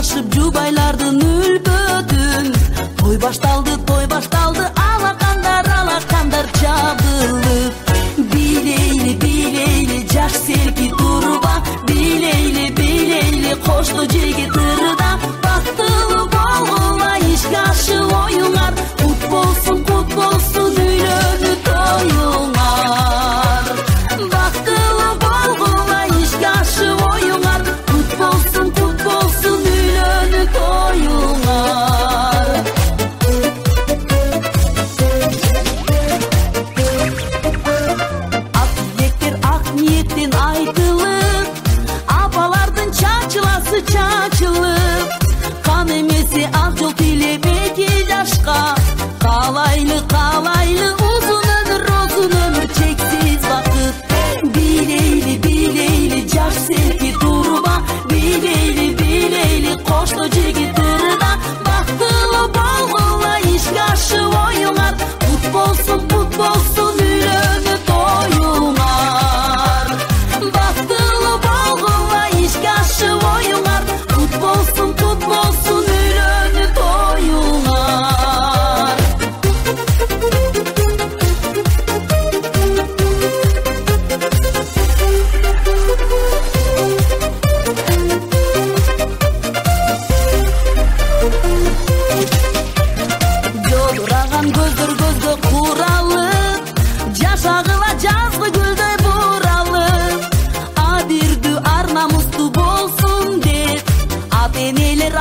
жашып жубайлардын үлбөдүн. Той башталды, алакандар жабылып. Билейли, жаш серки турба. Билейли, кошту жеги тырда. Бактылуу болгула ишке ашып оюңар. Кут болсун, үйлөнүү тоюңар. Бактылуу болгула ишке ашып оюңар. Кут болсун, үйлөнүү тоюңар. Ак тилектер ак ниеттен айтылып, апалардын чачыласы чачылып. Кан эмеси ак жол тилебеки жашка. Каалайлы uzun ömür çeksiz vakit. Bileyli жаш серки турба. Bileyli koştu jegi tırda. Baktılуу болгула ишке ашып оюңар. Кут болсун үйлөнүү тоюңар. Baktılуу болгула ишке ашып оюңар. Кут болсун үйлөнүү тоюңар. Жолдураган көзгө куралып, жашагыла жазгы гүлдөй буралып. Адирдүү ар намустуу болсун деп, ата энелер